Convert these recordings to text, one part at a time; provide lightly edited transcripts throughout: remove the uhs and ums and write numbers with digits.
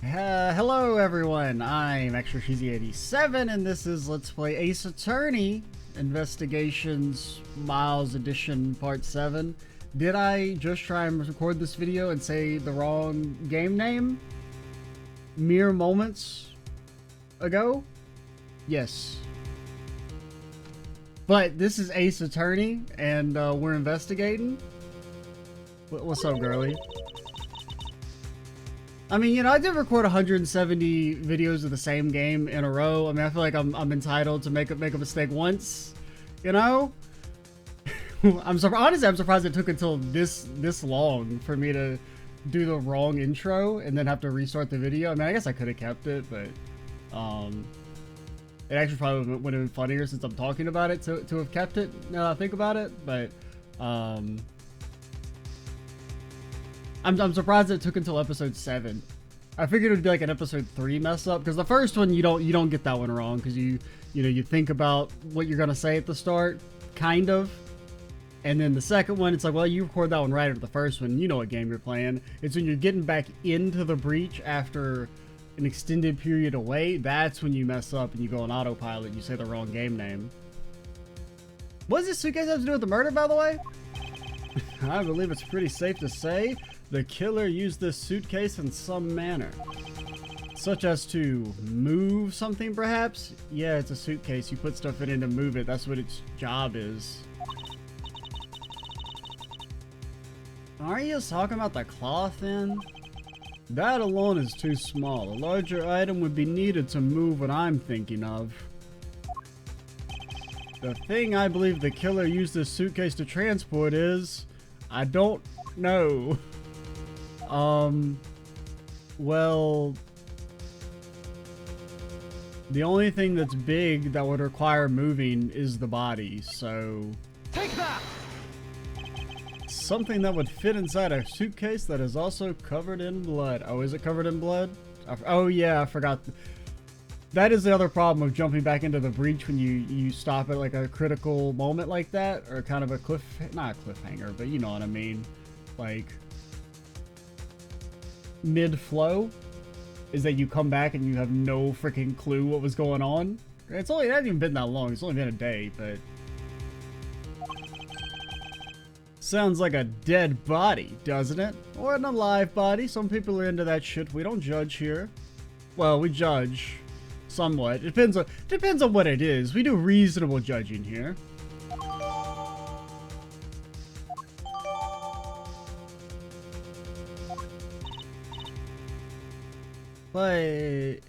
Hello everyone, I'm Extra Cheesy 87 and this is Let's Play Ace Attorney Investigations Miles Edition Part 7. Did I just try and record this video and say the wrong game name? Mere moments ago? Yes. But this is Ace Attorney and we're investigating. What's up, girly? I mean, you know, I did record 170 videos of the same game in a row. I mean, I feel like I'm entitled to make a mistake once, you know? Honestly, I'm surprised it took until this long for me to do the wrong intro and then have to restart the video. I mean, I guess I could have kept it, but it actually probably would have been funnier since I'm talking about it to have kept it now that I think about it, but I'm surprised it took until episode 7. I figured it would be like an episode 3 mess up, because the first one you don't get that one wrong, because you think about what you're gonna say at the start, kind of, and then the second one it's like, well, you record that one right after the first one, you know what game you're playing. It's when you're getting back into the breach after an extended period away, that's when you mess up and you go on autopilot and you say the wrong game name. What does this suitcase have to do with the murder, by the way? I believe it's pretty safe to say the killer used this suitcase in some manner. Such as to move something, perhaps? Yeah, it's a suitcase. You put stuff in it to move it. That's what its job is. Aren't you talking about the cloth then? That alone is too small. A larger item would be needed to move what I'm thinking of. The thing I believe the killer used this suitcase to transport is... I don't know. Well... The only thing that's big that would require moving is the body, so... Take that! Something that would fit inside a suitcase that is also covered in blood. Oh, is it covered in blood? Oh yeah, I forgot. That is the other problem of jumping back into the breach when you stop at like a critical moment like that, or kind of a not a cliffhanger, but you know what I mean. Like, mid-flow, is that you come back and you have no freaking clue what was going on. It hasn't even been that long, it's only been a day, but... Sounds like a dead body, doesn't it? Or an alive body. Some people are into that shit. We don't judge here. Well, we judge somewhat. It depends on what it is. We do reasonable judging here. But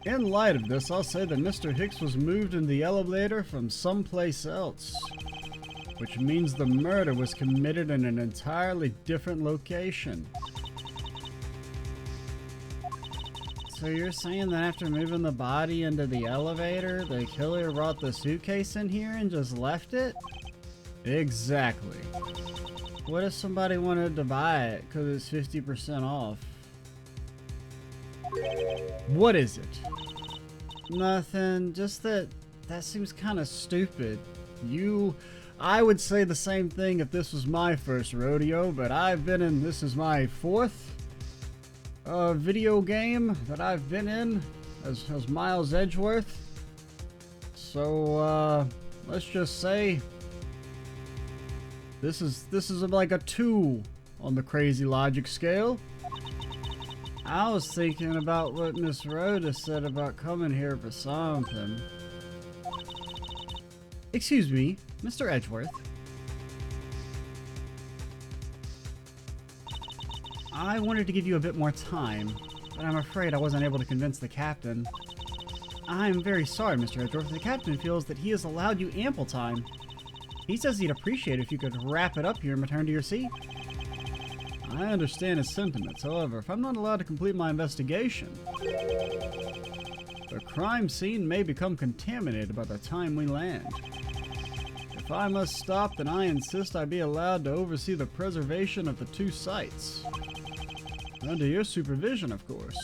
in light of this, I'll say that Mr. Hicks was moved in the elevator from someplace else. Which means the murder was committed in an entirely different location. So you're saying that after moving the body into the elevator, the killer brought the suitcase in here and just left it? Exactly. What if somebody wanted to buy it because it's 50% off? What is it? Nothing, just that seems kind of stupid. I would say the same thing if this was my first rodeo, but this is my 4th video game that I've been in as Miles Edgeworth. So, let's just say this is like a 2 on the crazy logic scale. I was thinking about what Miss Rhoda said about coming here for something. Excuse me, Mr. Edgeworth. I wanted to give you a bit more time, but I'm afraid I wasn't able to convince the captain. I'm very sorry, Mr. Edgeworth. The captain feels that he has allowed you ample time. He says he'd appreciate it if you could wrap it up here and return to your seat. I understand his sentiments. However, if I'm not allowed to complete my investigation, the crime scene may become contaminated by the time we land. If I must stop, then I insist I be allowed to oversee the preservation of the 2 sites. Under your supervision, of course.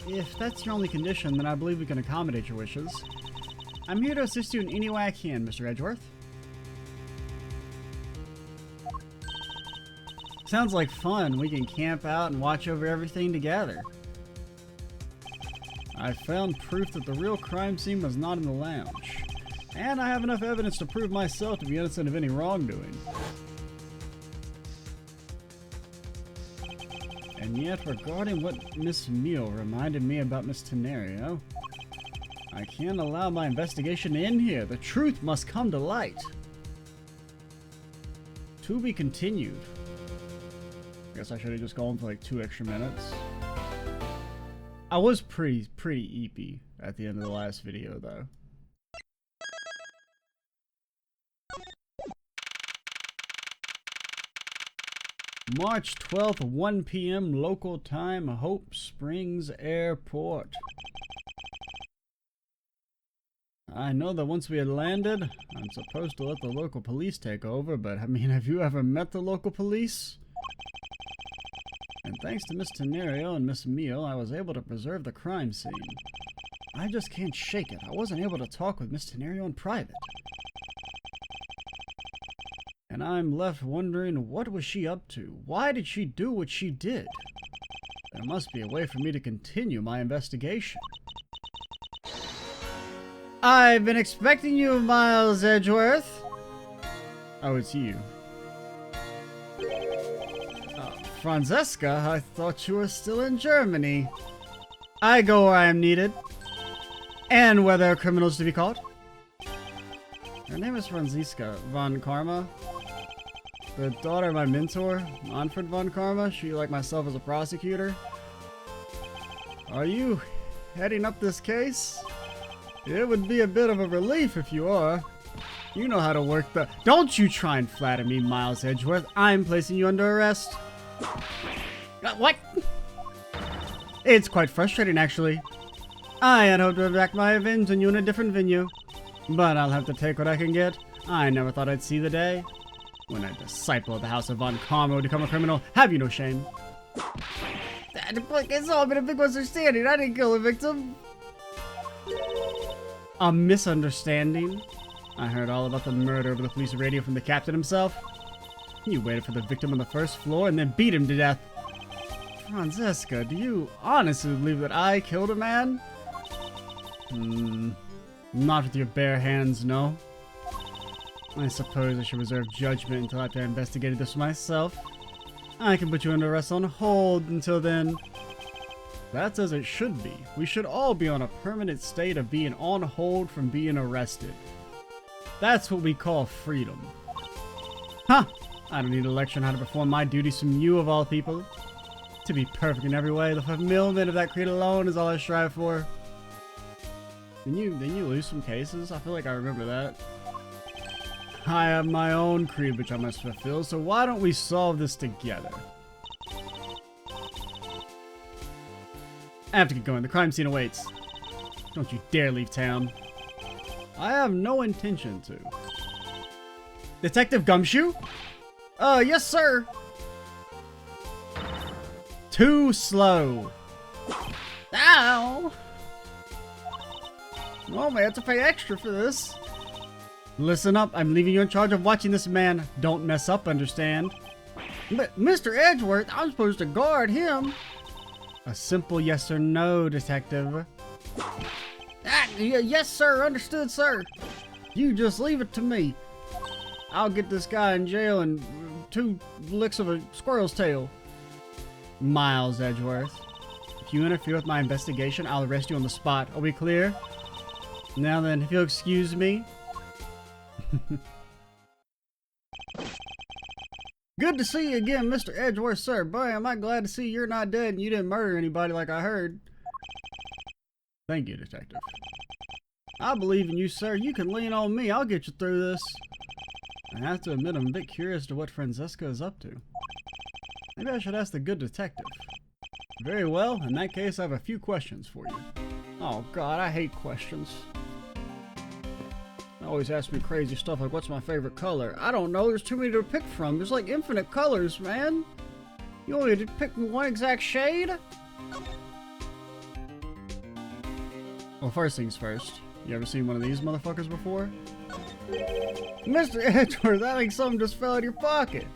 If that's your only condition, then I believe we can accommodate your wishes. I'm here to assist you in any way I can, Mr. Edgeworth. sounds like fun. We can camp out and watch over everything together. I found proof that the real crime scene was not in the lounge. And I have enough evidence to prove myself to be innocent of any wrongdoing. And yet, regarding what Miss Meal reminded me about Miss Tenario, I can't allow my investigation to end here. The truth must come to light. To be continued. I guess I should have just gone for like 2 extra minutes. I was pretty eepy at the end of the last video though. March 12th, 1 p.m. local time, Hope Springs Airport. I know that once we had landed, I'm supposed to let the local police take over, but I mean, have you ever met the local police? And thanks to Miss Tenario and Miss Meal, I was able to preserve the crime scene. I just can't shake it. I wasn't able to talk with Miss Tenario in private. And I'm left wondering, what was she up to? Why did she do what she did? There must be a way for me to continue my investigation. I've been expecting you, Miles Edgeworth. Oh, it's you. Francesca, I thought you were still in Germany. I go where I am needed. And where there are criminals to be caught. Her name is Franziska von Karma. The daughter of my mentor, Manfred von Karma. She, like myself, is a prosecutor. Are you heading up this case? It would be a bit of a relief if you are. You know how to work the... Don't you try and flatter me, Miles Edgeworth. I'm placing you under arrest. What? It's quite frustrating, actually. I had hoped to enact my revenge on you in a different venue. But I'll have to take what I can get. I never thought I'd see the day when a disciple of the House of Von Karma would become a criminal. Have you no shame? It's all been a big misunderstanding. I didn't kill the victim. A misunderstanding? I heard all about the murder over the police radio from the captain himself. You waited for the victim on the first floor and then beat him to death. Francesca, do you honestly believe that I killed a man? Not with your bare hands, no. I suppose I should reserve judgment until after I investigated this myself. I can put you under arrest on hold until then. That's as it should be. We should all be on a permanent state of being on hold from being arrested. That's what we call freedom. Huh! I don't need a lecture on how to perform my duties from you of all people. To be perfect in every way, the fulfillment of that creed alone is all I strive for. Didn't you lose some cases? I feel like I remember that. I have my own creed which I must fulfill, so why don't we solve this together? I have to get going. The crime scene awaits. Don't you dare leave town. I have no intention to. Detective Gumshoe? Yes, sir. Too slow. Ow! Well, man, I have to pay extra for this. Listen up, I'm leaving you in charge of watching this man. Don't mess up, understand? But Mr. Edgeworth, I'm supposed to guard him. A simple yes or no, detective. Yes, sir, understood, sir. You just leave it to me. I'll get this guy in jail in 2 licks of a squirrel's tail. Miles Edgeworth, if you interfere with my investigation, I'll arrest you on the spot. Are we clear? Now then, if you'll excuse me. Good to see you again, Mr. Edgeworth, sir. Boy, am I glad to see you're not dead and you didn't murder anybody like I heard. Thank you, detective. I believe in you, sir. You can lean on me. I'll get you through this. I have to admit, I'm a bit curious to what Francesca is up to. Maybe I should ask the good detective. Very well. In that case, I have a few questions for you. Oh, God, I hate questions. They always ask me crazy stuff like, what's my favorite color? I don't know. There's too many to pick from. There's like infinite colors, man. You only had to pick one exact shade? Well, first things first. You ever seen one of these motherfuckers before? Mr. Edgeworth, I think something just fell out of your pocket.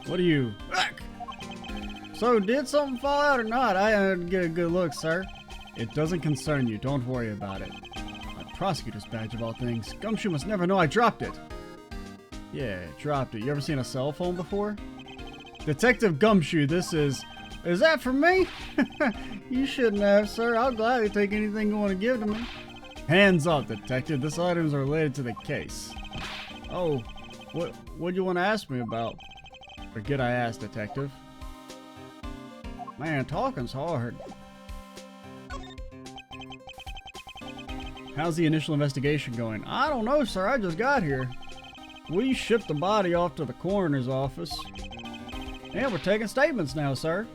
What are you? Ugh! So, did something fall out or not? I didn't get a good look, sir. It doesn't concern you. Don't worry about it. My prosecutor's badge of all things. Gumshoe must never know I dropped it. Yeah, dropped it. You ever seen a cell phone before? Detective Gumshoe, this is... Is that for me? You shouldn't have, sir. I'll gladly take anything you want to give to me. Hands up, detective. This item is related to the case. Oh, what do you want to ask me about? Forget I asked, detective. Man, talking's hard. How's the initial investigation going? I don't know, sir. I just got here. We shipped the body off to the coroner's office. And we're taking statements now, sir.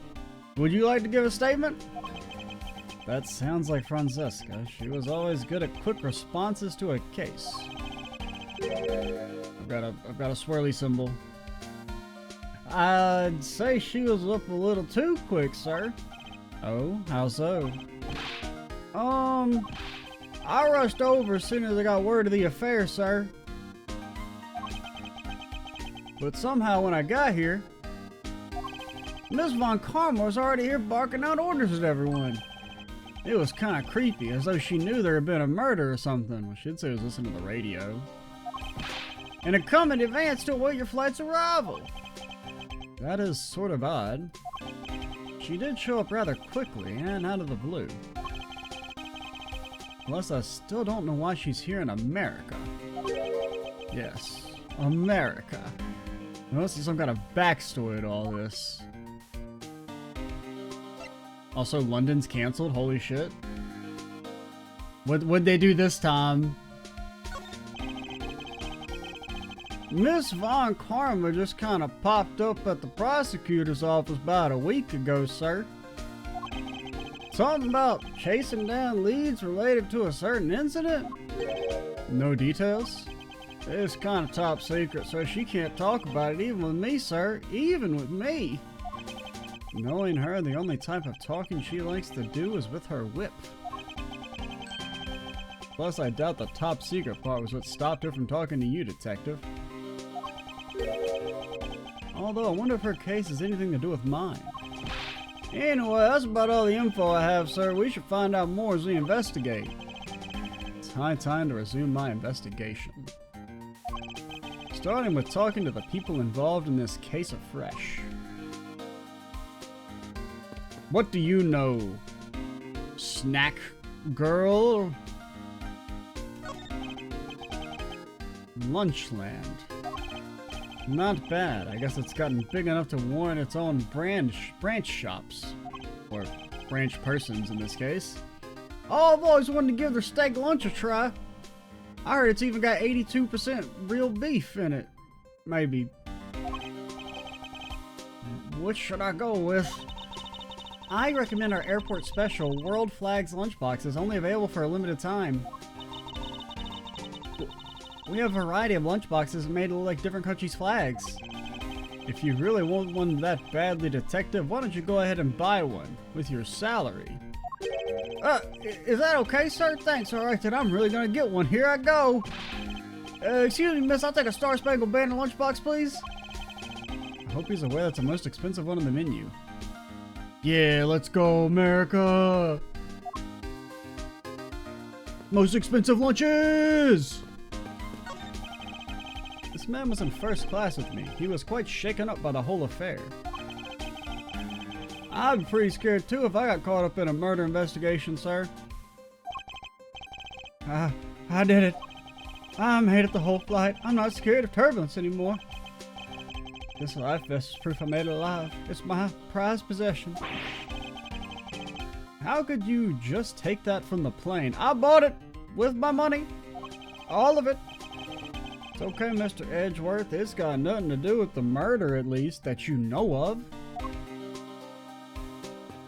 Would you like to give a statement? That sounds like Francesca. She was always good at quick responses to a case. I've got a swirly symbol. I'd say she was up a little too quick, sir. Oh, how so? I rushed over as soon as I got word of the affair, sir. But somehow when I got here, Miss Von Karma was already here barking out orders at everyone. It was kind of creepy, as though she knew there had been a murder or something. Well, she'd say was listening to the radio. And had come in advance to await your flight's arrival. That is sort of odd. She did show up rather quickly and out of the blue. Plus, I still don't know why she's here in America. Yes, America. There must be some kind of backstory to all this. Also, London's canceled. Holy shit. What'd they do this time? Miss Von Karma just kind of popped up at the prosecutor's office about a week ago, sir. Something about chasing down leads related to a certain incident? No details? It's kind of top secret, so she can't talk about it even with me, sir. Even with me. Knowing her, the only type of talking she likes to do is with her whip. Plus, I doubt the top secret part was what stopped her from talking to you, detective. Although, I wonder if her case has anything to do with mine. Anyway, that's about all the info I have, sir. We should find out more as we investigate. It's high time to resume my investigation. Starting with talking to the people involved in this case afresh. What do you know, snack girl? Lunchland. Not bad. I guess it's gotten big enough to warrant its own branch shops. Or branch persons in this case. Oh, I've always wanted to give their steak lunch a try. I heard it's even got 82% real beef in it. Maybe. What should I go with? I recommend our airport special World Flags lunchboxes, only available for a limited time. We have a variety of lunchboxes made to look like different countries' flags. If you really want one that badly, detective, why don't you go ahead and buy one with your salary? Is that okay, sir? Thanks. All right, then I'm really gonna get one. Here I go. Excuse me, miss. I'll take a Star Spangled Banner lunchbox, please. I hope he's aware that's the most expensive one on the menu. Yeah, let's go, America. Most expensive lunches. This man was in first class with me. He was quite shaken up by the whole affair. I'd be pretty scared too if I got caught up in a murder investigation, sir. I did it. I made it the whole flight. I'm not scared of turbulence anymore. This life vest is proof I made it alive. It's my prized possession. How could you just take that from the plane? I bought it with my money. All of it. It's okay, Mr. Edgeworth. It's got nothing to do with the murder, at least, that you know of.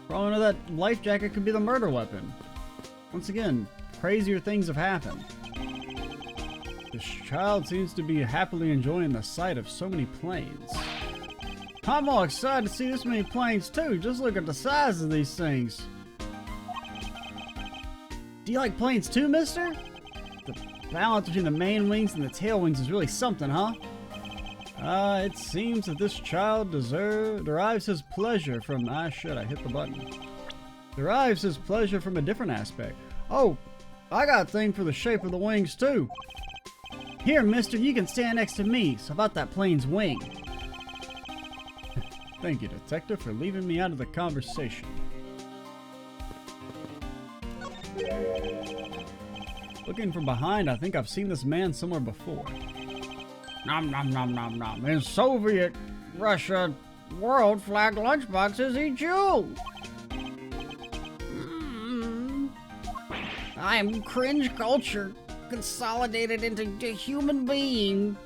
For all I know, that life jacket could be the murder weapon. Once again, crazier things have happened. This child seems to be happily enjoying the sight of so many planes. I'm all excited to see this many planes, too. Just look at the size of these things. Do you like planes, too, mister? The balance between the main wings and the tail wings is really something, huh? It seems that this child derives his pleasure from... I hit the button. Derives his pleasure from a different aspect. Oh, I got a thing for the shape of the wings, too. Here, mister, you can stand next to me. So about that plane's wing. Thank you, detective, for leaving me out of the conversation. Looking from behind, I think I've seen this man somewhere before. Nom nom nom nom nom. In Soviet Russia, world flag lunchboxes eat you. I am cringe culture consolidated into a human being.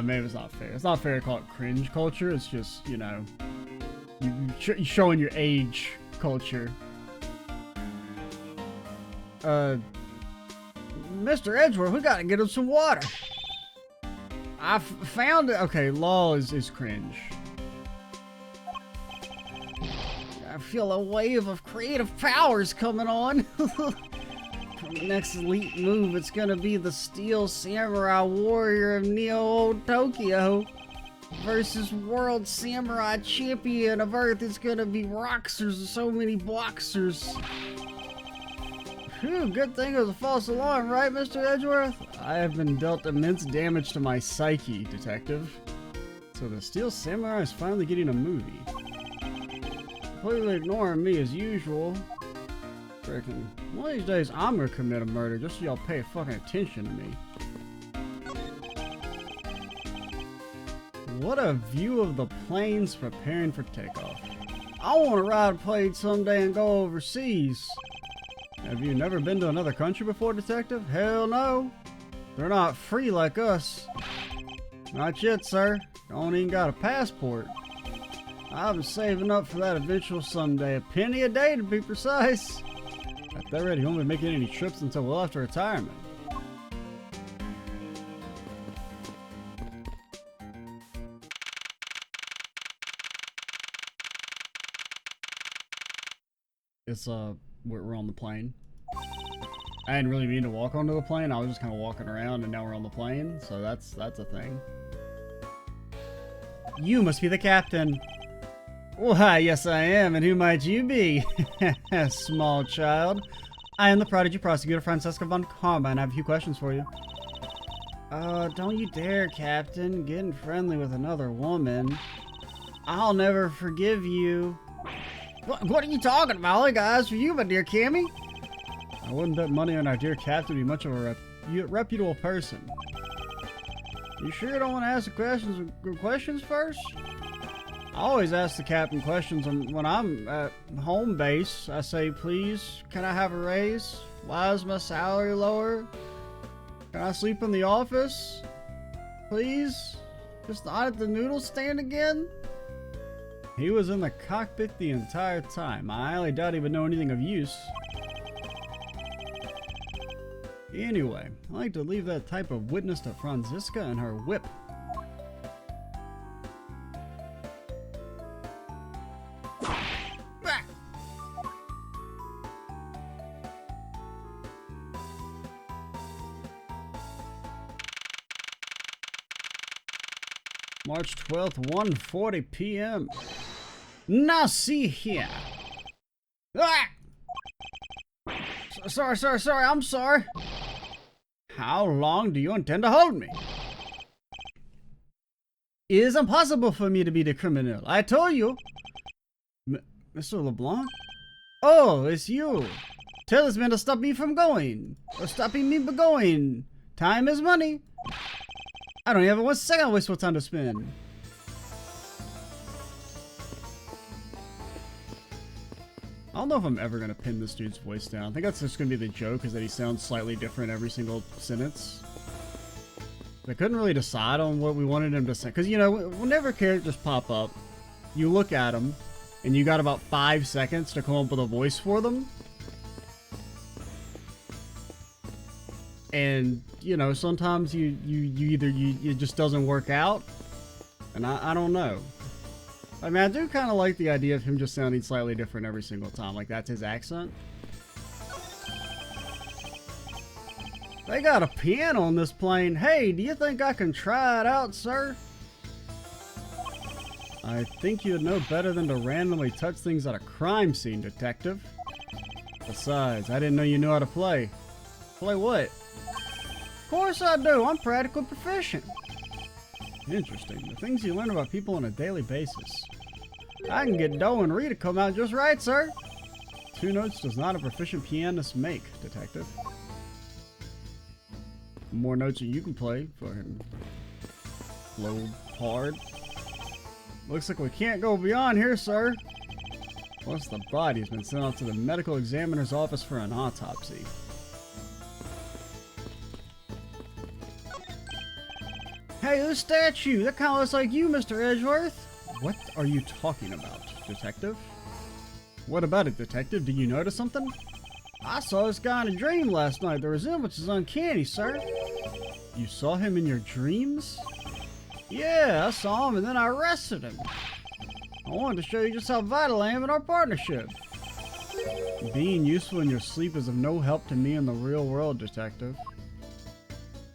Maybe it's not fair. It's not fair to call it cringe culture. It's just, you know, you showing your age culture. Mr. Edgeworth, we gotta get him some water. I found it. Okay, law is cringe. I feel a wave of creative powers coming on. For the next elite move, it's gonna be the Steel Samurai Warrior of Neo Tokyo versus World Samurai Champion of Earth. It's gonna be Roxers, so many boxers. Phew, good thing it was a false alarm, right, Mr. Edgeworth? I have been dealt immense damage to my psyche, detective. So the Steel Samurai is finally getting a movie. Completely ignoring me as usual. Freaking, one of these days I'm gonna commit a murder just so y'all pay fucking attention to me. What a view of the planes preparing for takeoff. I want to ride a plane someday and go overseas. Have you never been to another country before, detective? Hell no. They're not free like us. Not yet, sir. Don't even got a passport. I've been saving up for that eventual someday. A penny a day to be precise. At that rate, he won't be making any trips until well after retirement. It's we're on the plane. I didn't really mean to walk onto the plane. I was just kind of walking around, and now we're on the plane. So that's a thing. You must be the captain. Why, yes I am, and who might you be? Small child. I am the prodigy prosecutor, Francesca von Carmine. I have a few questions for you. Don't you dare, Captain. Getting friendly with another woman. I'll never forgive you. What are you talking about? All I got is for you, my dear Cammy. I wouldn't bet money on our dear captain to be much of a reputable person. You sure you don't want to ask the questions first? I always ask the captain questions when I'm at home base. I say, please, can I have a raise? Why is my salary lower? Can I sleep in the office? Please? Just not at the noodle stand again? He was in the cockpit the entire time. I highly doubt he would know anything of use. Anyway, I like to leave that type of witness to Franziska and her whip. March 12th, 1:40 p.m. Now see here. Ah! Sorry, I'm sorry. How long do you intend to hold me? It is impossible for me to be the criminal. I told you. Mr. LeBlanc? Oh, it's you. Tell this man to stop me from going. Or stopping me from going. Time is money. I don't even have 1 second wasteful time to spend. I don't know if I'm ever going to pin this dude's voice down. I think that's just going to be the joke, is that he sounds slightly different every single sentence. I couldn't really decide on what we wanted him to say. Because, you know, whenever characters pop up, you look at them, and you got about 5 seconds to come up with a voice for them. And, you know, sometimes it just doesn't work out. And I don't know. I mean, I do kind of like the idea of him just sounding slightly different every single time. Like, that's his accent. They got a piano on this plane. Hey, do you think I can try it out, sir? I think you'd know better than to randomly touch things at a crime scene, detective. Besides, I didn't know you knew how to play. Play what? Of course I do. I'm practically proficient. Interesting. The things you learn about people on a daily basis. I can get Doe and Rita come out just right, sir. 2 notes does not a proficient pianist make, detective. More notes that you can play. Fucking load hard. Looks like we can't go beyond here, sir. Plus, the body has been sent off to the medical examiner's office for an autopsy. Hey, this statue! That kind of looks like you, Mr. Edgeworth! What are you talking about, detective? What about it, detective? Did you notice something? I saw this guy in a dream last night. The resemblance is uncanny, sir. You saw him in your dreams? Yeah, I saw him and then I arrested him. I wanted to show you just how vital I am in our partnership. Being useful in your sleep is of no help to me in the real world, detective.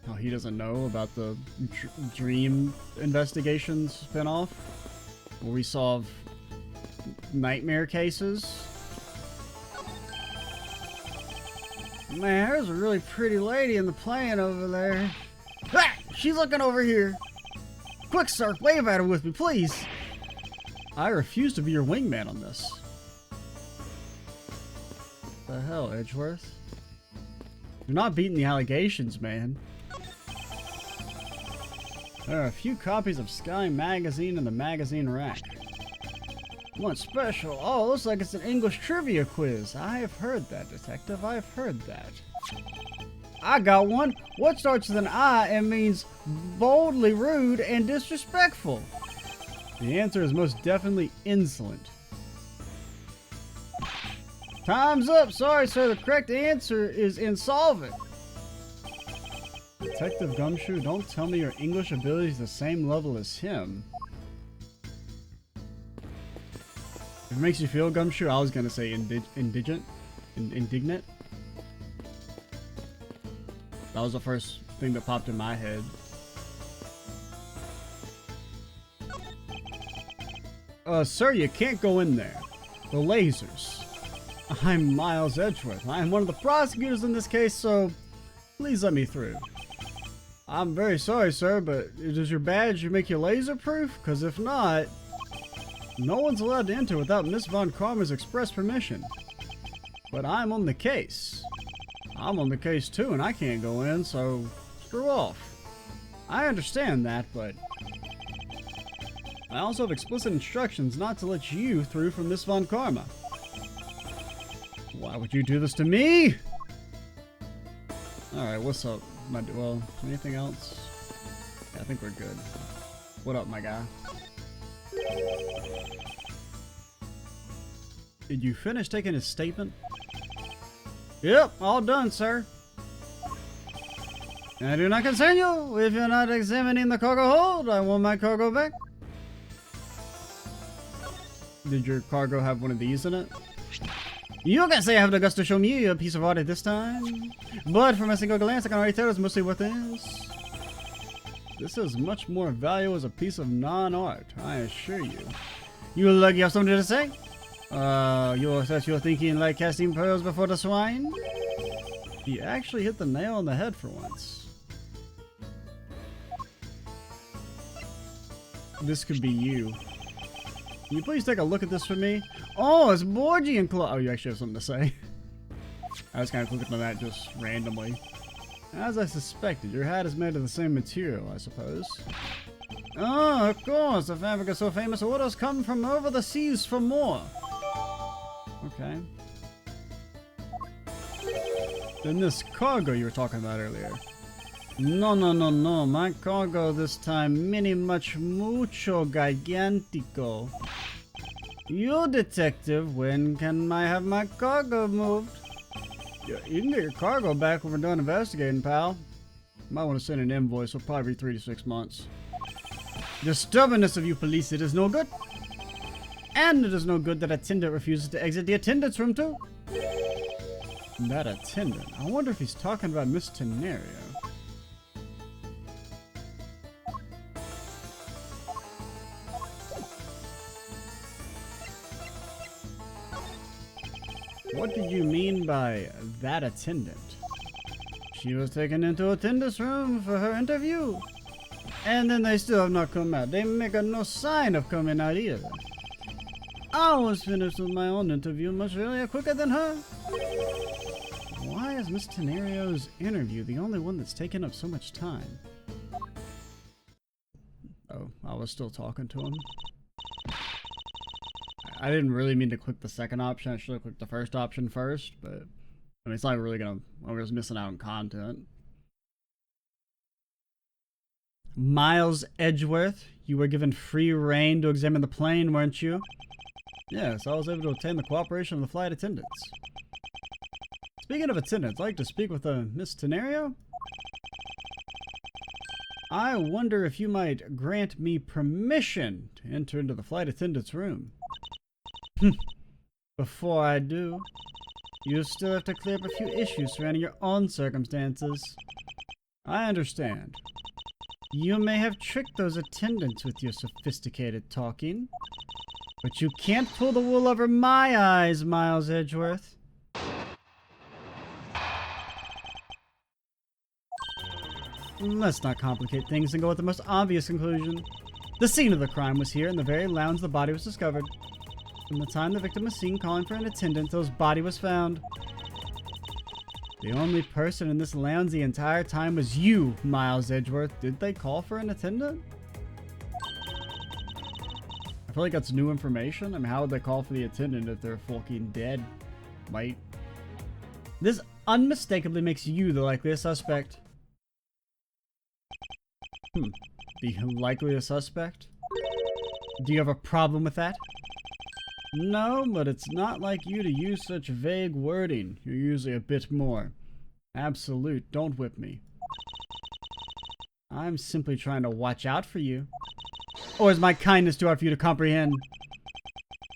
Oh, he doesn't know about the dream investigations spinoff where we solve nightmare cases. Man, there's a really pretty lady in the plane over there. Ah! She's looking over here. Quick, sir, wave at her with me, please. I refuse to be your wingman on this. What the hell, Edgeworth? You're not beating the allegations, man. There are a few copies of Sky Magazine in the magazine rack. One special. Oh, looks like it's an English trivia quiz. I have heard that, detective. I have heard that. I got one. What starts with an I and means boldly rude and disrespectful? The answer is most definitely insolent. Time's up. Sorry, sir. The correct answer is insolvent. Detective Gumshoe, don't tell me your English ability is the same level as him. If it makes you feel, Gumshoe, I was gonna say indignant. That was the first thing that popped in my head. Sir, you can't go in there. The lasers. I'm Miles Edgeworth. I am one of the prosecutors in this case, so please let me through. I'm very sorry, sir, but does your badge make you laser proof? Because if not, no one's allowed to enter without Miss Von Karma's express permission. But I'm on the case. I'm on the case too, and I can't go in, so screw off. I understand that, but I also have explicit instructions not to let you through from Miss Von Karma. Why would you do this to me? Alright, what's up? Well, anything else? Yeah, I think we're good. What up, my guy? Did you finish taking his statement? Yep, all done, sir. I do not continue. If you're not examining the cargo hold, I want my cargo back. Did your cargo have one of these in it? You can say I have the guts to show me a piece of art at this time, but from a single glance I can already tell it's mostly what is. This is much more valuable as a piece of non-art, I assure you. You look like you have something to say? You're thinking like casting pearls before the swine? He actually hit the nail on the head for once. This could be you. Can you please take a look at this for me? Oh, it's Borgian Claw. Oh, you actually have something to say. I was kind of clicking on that just randomly. As I suspected, your hat is made of the same material, I suppose. Oh, of course. The fabric is so famous, orders come from over the seas for more. Okay. Then this cargo you were talking about earlier. No. My cargo this time, much mucho gigantico. You, detective, when can I have my cargo moved? Yeah, you can get your cargo back when we're done investigating, pal. Might want to send an invoice. It'll probably be 3 to 6 months. The stubbornness of you police, it is no good. And it is no good that attendant refuses to exit the attendance room too. That attendant. I wonder if he's talking about Miss Tenario. What do you mean by that attendant? She was taken into attendance room for her interview. And then they still have not come out. They make no sign of coming out either. I was finished with my own interview much earlier, quicker than her. Why is Miss Tenario's interview the only one that's taken up so much time? Oh, I was still talking to him. I didn't really mean to click the second option. I should have clicked the first option first, but I mean, it's not really gonna. I was missing out on content. Miles Edgeworth, you were given free reign to examine the plane, weren't you? Yes, I was able to obtain the cooperation of the flight attendants. Speaking of attendants, I'd like to speak with Miss Tenario. I wonder if you might grant me permission to enter into the flight attendant's room. Before I do, you still have to clear up a few issues surrounding your own circumstances. I understand. You may have tricked those attendants with your sophisticated talking, but you can't pull the wool over my eyes, Miles Edgeworth. Let's not complicate things and go with the most obvious conclusion. The scene of the crime was here in the very lounge the body was discovered. From the time the victim was seen calling for an attendant till his body was found. The only person in this lounge the entire time was you, Miles Edgeworth. Did they call for an attendant? I feel like that's new information. I mean, how would they call for the attendant if they're fucking dead? Right? This unmistakably makes you the likeliest suspect. The likeliest suspect? Do you have a problem with that? No, but it's not like you to use such vague wording. You're usually a bit more absolute. Don't whip me. I'm simply trying to watch out for you. Or is my kindness too hard for you to comprehend?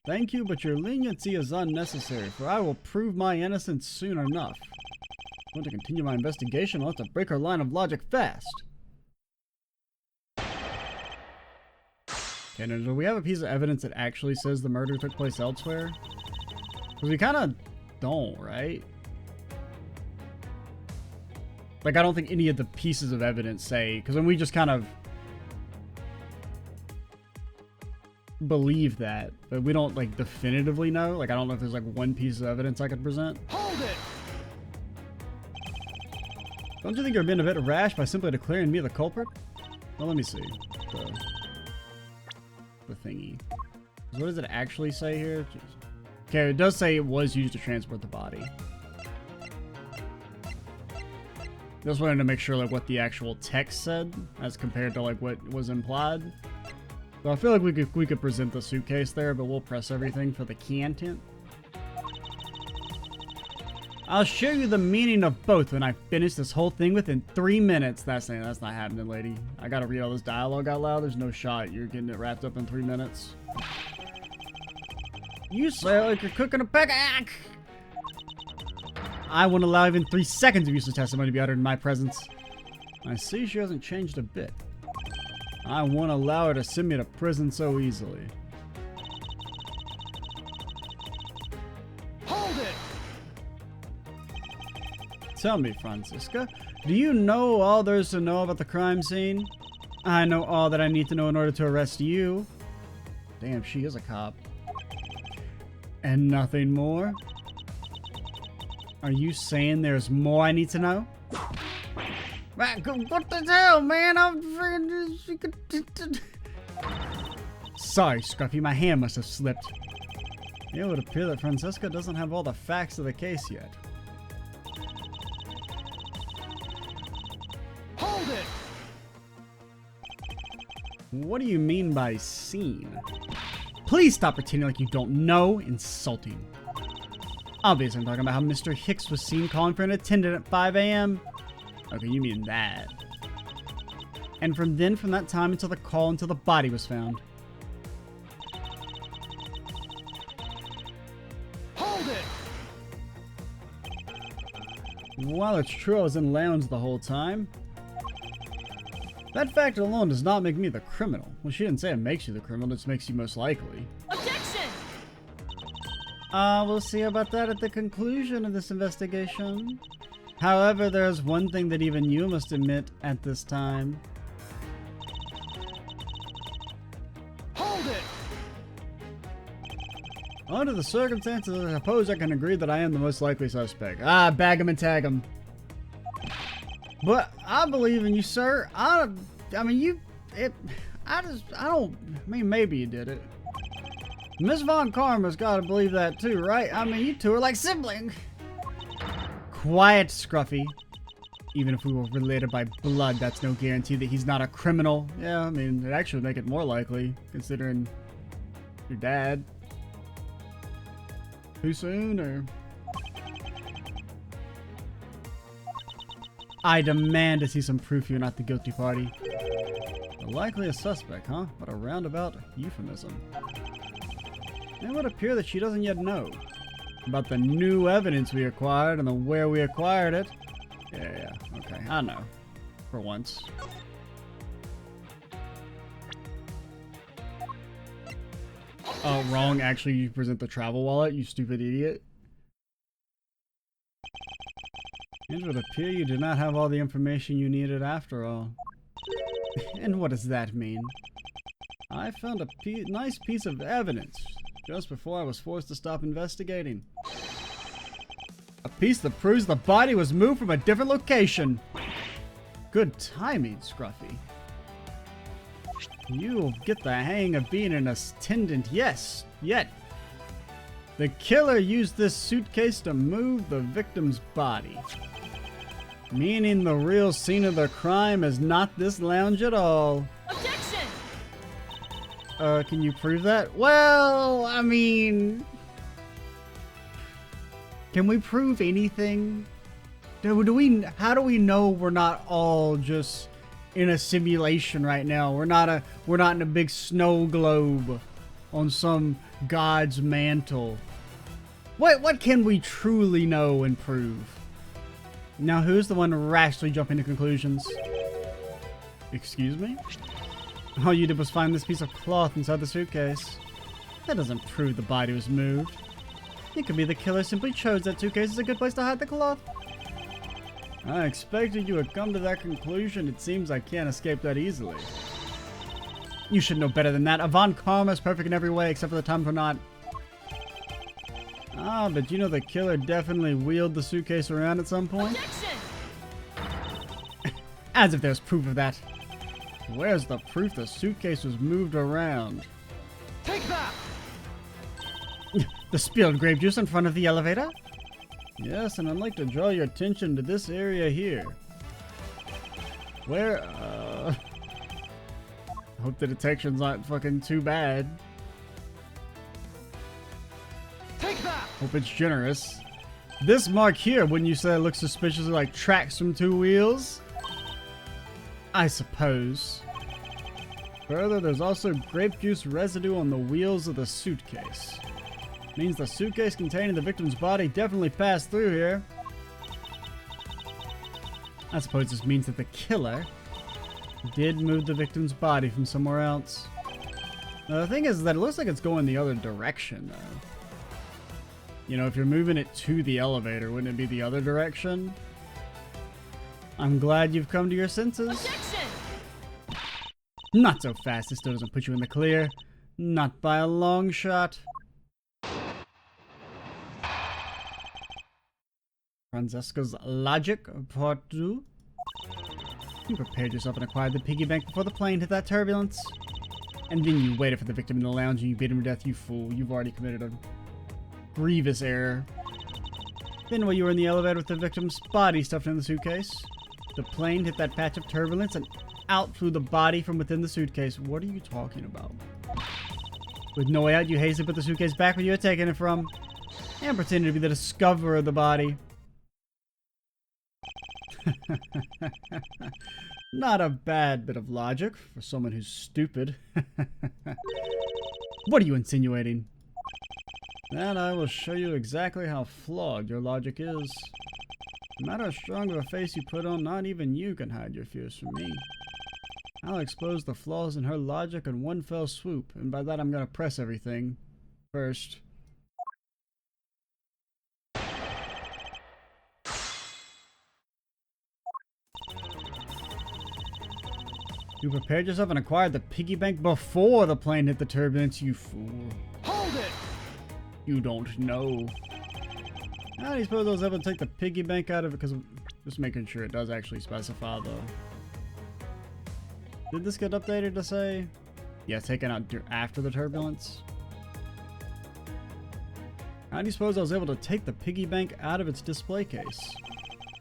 Thank you, but your leniency is unnecessary, for I will prove my innocence soon enough. I want to continue my investigation. I'll have to break her line of logic fast. Okay, now, do we have a piece of evidence that actually says the murder took place elsewhere? Because we kind of don't, right? Like, I don't think any of the pieces of evidence say, because then we just kind of believe that, but we don't, like, definitively know. Like, I don't know if there's, like, one piece of evidence I could present. Hold it! Don't you think you're being a bit rash by simply declaring me the culprit? Well, let me see. The thingy. What does it actually say here? Okay, it does say it was used to transport the body. Just wanted to make sure like what the actual text said as compared to like what was implied. So I feel like we could present the suitcase there, but we'll press everything for the content. I'll show you the meaning of both when I finish this whole thing within 3 minutes. That's not happening, lady. I gotta read all this dialogue out loud. There's no shot you're getting it wrapped up in 3 minutes. You say like you're cooking a pack. I won't allow even 3 seconds of useless testimony to be uttered in my presence. I see she hasn't changed a bit. I won't allow her to send me to prison so easily. Tell me, Franziska, do you know all there is to know about the crime scene? I know all that I need to know in order to arrest you. Damn, she is a cop. And nothing more? Are you saying there's more I need to know? What the hell, man? I'm freaking... Sorry, Scruffy, my hand must have slipped. It would appear that Franziska doesn't have all the facts of the case yet. What do you mean by scene? Please stop pretending like you don't know. Insulting. Obviously, I'm talking about how Mr. Hicks was seen calling for an attendant at 5 a.m. Okay, you mean that. And from that time until the call until the body was found. Hold it! While it's true I was in lounge the whole time, that fact alone does not make me the criminal. Well, she didn't say it makes you the criminal, it just makes you most likely. Objection! We'll see about that at the conclusion of this investigation. However, there's one thing that even you must admit at this time. Hold it! Under the circumstances, I suppose I can agree that I am the most likely suspect. Bag him and tag him. But I believe in you, sir. I mean, maybe you did it. Miss Von Karma's gotta believe that too, right? I mean, you two are like siblings. Quiet, Scruffy. Even if we were related by blood, that's no guarantee that he's not a criminal. Yeah, I mean, it actually would make it more likely, considering your dad. Too soon, or? I demand to see some proof you're not the guilty party. The likeliest suspect, huh? What a roundabout euphemism. It would appear that she doesn't yet know about the new evidence we acquired and the where we acquired it. Yeah, okay, I know. For once. Oh, wrong. Actually, you present the travel wallet, you stupid idiot. It would appear you did not have all the information you needed after all. And what does that mean? I found a nice piece of evidence just before I was forced to stop investigating. A piece that proves the body was moved from a different location. Good timing, Scruffy. You'll get the hang of being an attendant, yes, yet. The killer used this suitcase to move the victim's body. Meaning the real scene of the crime is not this lounge at all. Objection! Can you prove that? Well, I mean... Can we prove anything? How do we know we're not all just in a simulation right now? We're not in a big snow globe on some god's mantle. What can we truly know and prove? Now, who's the one rashly jumping to conclusions? Excuse me? All you did was find this piece of cloth inside the suitcase. That doesn't prove the body was moved. It could be the killer simply chose that suitcase as a good place to hide the cloth. I expected you would come to that conclusion. It seems I can't escape that easily. You should know better than that. Von Karma is perfect in every way except for the time for not. But you know the killer definitely wheeled the suitcase around at some point? Objection! As if there's proof of that. Where's the proof the suitcase was moved around? Take that! The spilled grape juice in front of the elevator? Yes, and I'd like to draw your attention to this area here. Where, hope the detection's not fucking too bad. Take that! Hope it's generous. This mark here, wouldn't you say it looks suspiciously like tracks from two wheels? I suppose. Further, there's also grape juice residue on the wheels of the suitcase. Means the suitcase containing the victim's body definitely passed through here. I suppose this means that the killer did move the victim's body from somewhere else. Now, the thing is that it looks like it's going the other direction, though. You know, if you're moving it to the elevator, wouldn't it be the other direction? I'm glad you've come to your senses. Objection! Not so fast. This still doesn't put you in the clear. Not by a long shot. Francesca's Logic, Part 2. You prepared yourself and acquired the piggy bank before the plane hit that turbulence. And then you waited for the victim in the lounge and you beat him to death, you fool. You've already committed a grievous error. Then while you were in the elevator with the victim's body stuffed in the suitcase, the plane hit that patch of turbulence and out flew the body from within the suitcase. What are you talking about? With no way out, you hastily put the suitcase back where you had taken it from and pretended to be the discoverer of the body. Not a bad bit of logic for someone who's stupid. What are you insinuating? And I will show you exactly how flawed your logic is. No matter how strong of a face you put on, not even you can hide your fears from me. I'll expose the flaws in her logic in one fell swoop, and by that I'm gonna press everything first. You prepared yourself and acquired the piggy bank before the plane hit the turbulence, you fool. Hold it! You don't know. How do you suppose I was able to take the piggy bank out of it? Because just making sure it does actually specify though. Did this get updated to say? Yeah, taken out after the turbulence. How do you suppose I was able to take the piggy bank out of its display case?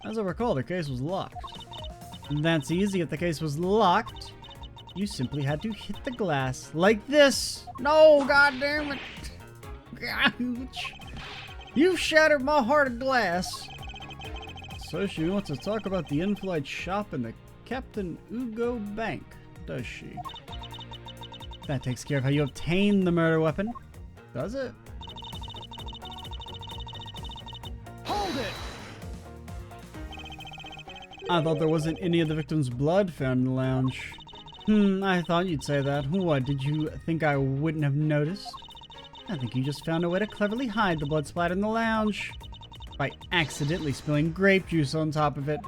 As I recall, the case was locked. That's easy. If the case was locked, you simply had to hit the glass like this. No, god damn it. Ouch. You've shattered my heart of glass. So she wants to talk about the in-flight shop and the Captain Ugo Bank, does she? That takes care of how you obtain the murder weapon, does it? Hold it! I thought there wasn't any of the victim's blood found in the lounge. I thought you'd say that. What, did you think I wouldn't have noticed? I think you just found a way to cleverly hide the blood splatter in the lounge by accidentally spilling grape juice on top of it.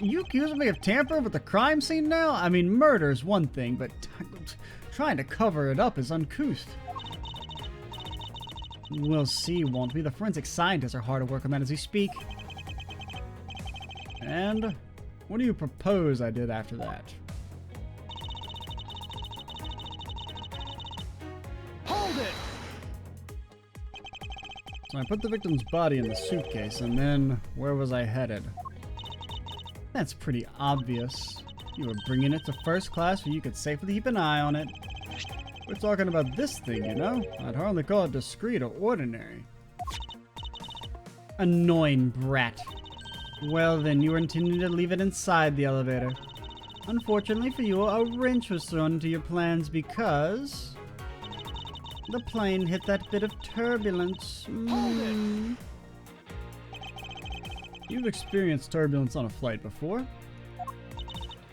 You accusing me of tampering with the crime scene now? I mean, murder is one thing, but trying to cover it up is uncouth. We'll see, won't we? The forensic scientists are hard at work on that as we speak. And what do you propose I did after that? Hold it! So I put the victim's body in the suitcase, and then where was I headed? That's pretty obvious. You were bringing it to first class where you could safely keep an eye on it. We're talking about this thing, you know? I'd hardly call it discreet or ordinary. Annoying brat. Well then, you were intending to leave it inside the elevator. Unfortunately for you, a wrench was thrown into your plans because the plane hit that bit of turbulence. You've experienced turbulence on a flight before?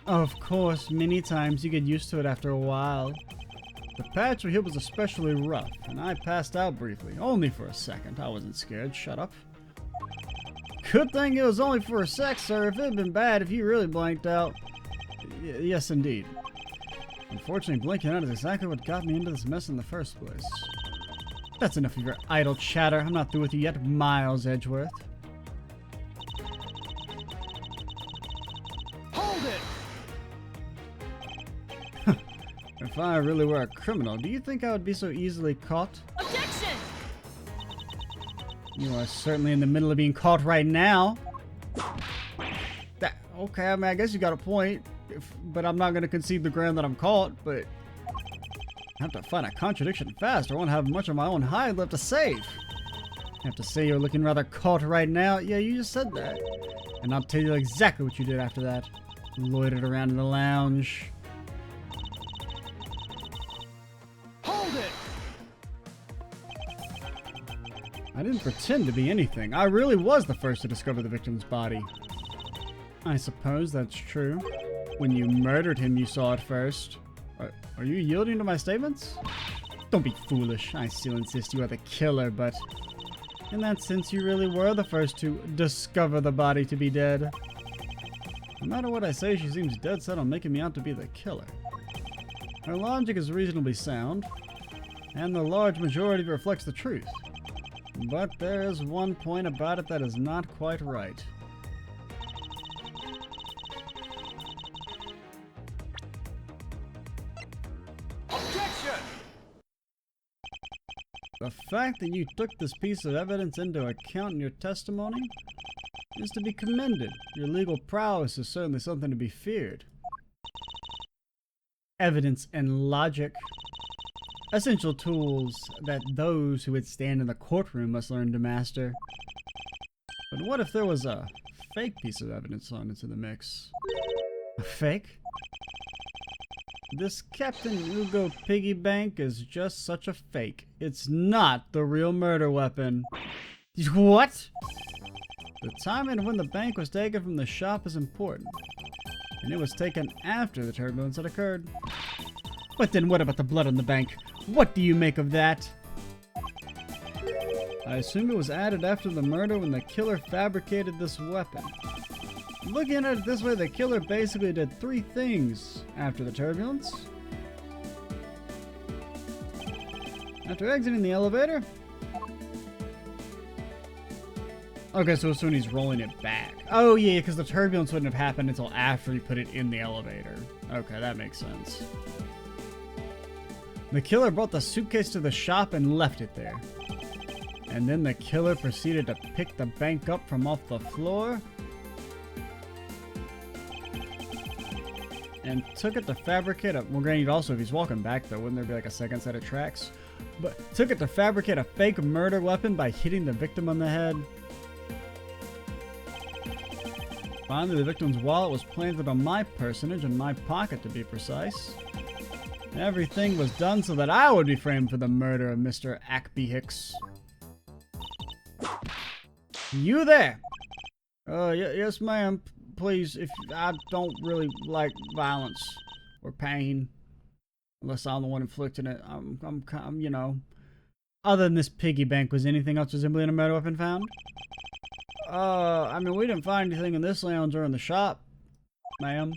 Of course, many times. You get used to it after a while. The patch we hit was especially rough, and I passed out briefly. Only for a second. I wasn't scared. Shut up. Good thing it was only for a sec, sir. If it had been bad, if you really blanked out. Yes, indeed. Unfortunately, blinking out is exactly what got me into this mess in the first place. That's enough of your idle chatter. I'm not through with you yet, Miles Edgeworth. Hold it! If I really were a criminal, do you think I would be so easily caught? Objection! You are certainly in the middle of being caught right now. Okay, I mean, I guess you got a point. But I'm not going to concede the ground that I'm caught, but I have to find a contradiction fast or I won't have much of my own hide left to save. I have to say you're looking rather caught right now. Yeah, you just said that. And I'll tell you exactly what you did after that. Loitered around in the lounge. Hold it! I didn't pretend to be anything. I really was the first to discover the victim's body. I suppose that's true. When you murdered him, you saw it first. Are you yielding to my statements? Don't be foolish. I still insist you are the killer, but in that sense, you really were the first to discover the body to be dead. No matter what I say, she seems dead set on making me out to be the killer. Her logic is reasonably sound, and the large majority of it reflects the truth. But there is one point about it that is not quite right. The fact that you took this piece of evidence into account in your testimony is to be commended. Your legal prowess is certainly something to be feared. Evidence and logic. Essential tools that those who would stand in the courtroom must learn to master. But what if there was a fake piece of evidence thrown into the mix? A fake? This Captain Ugo piggy bank is just such a fake. It's not the real murder weapon. What? The timing of when the bank was taken from the shop is important, and it was taken after the turbulence had occurred. But then what about the blood on the bank? What do you make of that? I assume it was added after the murder when the killer fabricated this weapon. Looking at it this way, the killer basically did 3 things after the turbulence. After exiting the elevator. Okay, so it's when he's rolling it back. Oh yeah, because the turbulence wouldn't have happened until after he put it in the elevator. Okay, that makes sense. The killer brought the suitcase to the shop and left it there. And then the killer proceeded to pick the bank up from off the floor and took it to fabricate a... Well, granted, also, if he's walking back, though, wouldn't there be like a second set of tracks? But took it to fabricate a fake murder weapon by hitting the victim on the head. Finally, the victim's wallet was planted on my personage, in my pocket to be precise. Everything was done so that I would be framed for the murder of Mr. Ackby Hicks. You there? Yes, ma'am. Please, if I don't really like violence or pain, unless I'm the one inflicting it. I'm you know. Other than this piggy bank, was anything else resembling a murder weapon found? I mean, we didn't find anything in this lounge or in the shop, ma'am.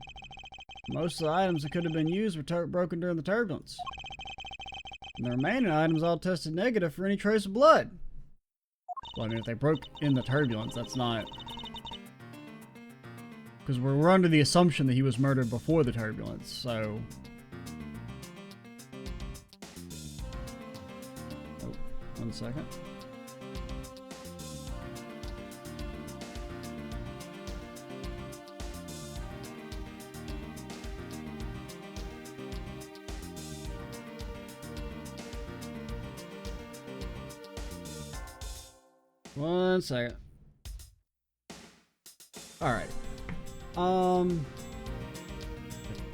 Most of the items that could have been used were broken during the turbulence. And the remaining items all tested negative for any trace of blood. Well, I mean, if they broke in the turbulence, that's not... Because we're under the assumption that he was murdered before the turbulence, so... Oh, 1 second. One second. Alright.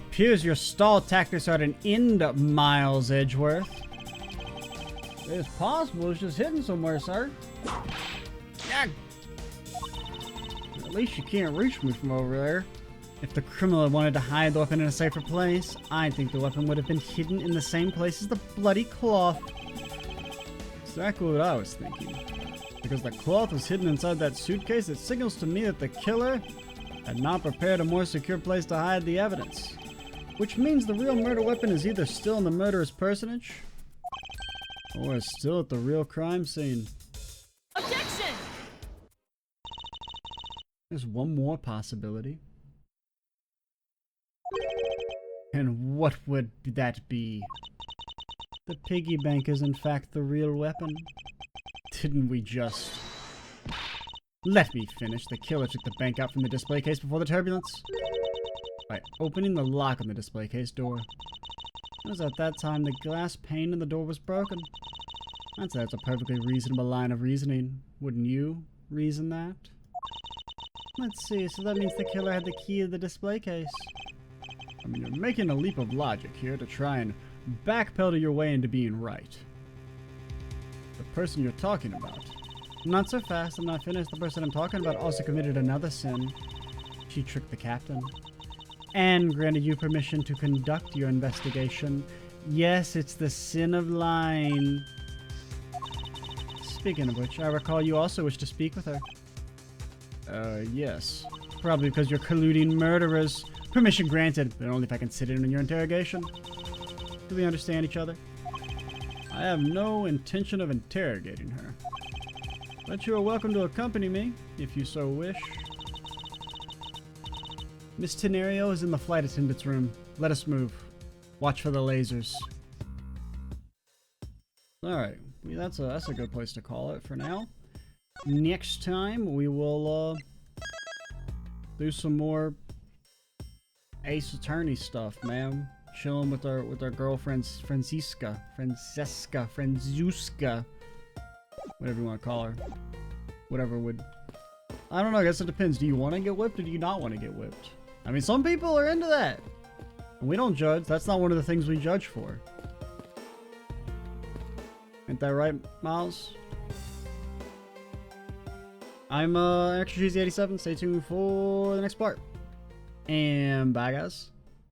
Appears your stall tactics are at an end, Miles Edgeworth. It's possible it's just hidden somewhere, sir. Yeah. At least you can't reach me from over there. If the criminal had wanted to hide the weapon in a safer place, I think the weapon would have been hidden in the same place as the bloody cloth. Exactly what I was thinking. Because the cloth was hidden inside that suitcase, it signals to me that the killer had not prepared a more secure place to hide the evidence. Which means the real murder weapon is either still in the murderous personage, or is still at the real crime scene. Objection! There's one more possibility. And what would that be? The piggy bank is in fact the real weapon. Didn't we just... Let me finish. The killer took the bank out from the display case before the turbulence by opening the lock on the display case door. It was at that time the glass pane in the door was broken. I'd say that's a perfectly reasonable line of reasoning. Wouldn't you reason that? Let's see, so that means the killer had the key to the display case. I mean, you're making a leap of logic here to try and backpedal your way into being right. The person you're talking about. Not so fast, I'm not finished. The person I'm talking about also committed another sin. She tricked the captain. And granted you permission to conduct your investigation. Yes, it's the sin of lying. Speaking of which, I recall you also wish to speak with her. Yes. Probably because you're colluding murderers. Permission granted, but only if I can sit in on your interrogation. Do we understand each other? I have no intention of interrogating her. But you are welcome to accompany me, if you so wish. Miss Tenario is in the flight attendant's room. Let us move. Watch for the lasers. Alright, that's a good place to call it for now. Next time, we will, do some more Ace Attorney stuff, man. Chilling with our girlfriends, Francesca, whatever you want to call her. Whatever would... I don't know, I guess it depends. Do you want to get whipped or do you not want to get whipped? I mean, some people are into that. And we don't judge. That's not one of the things we judge for. Ain't that right, Miles? I'm Extra Cheesy 87. Stay tuned for the next part. And bye, guys.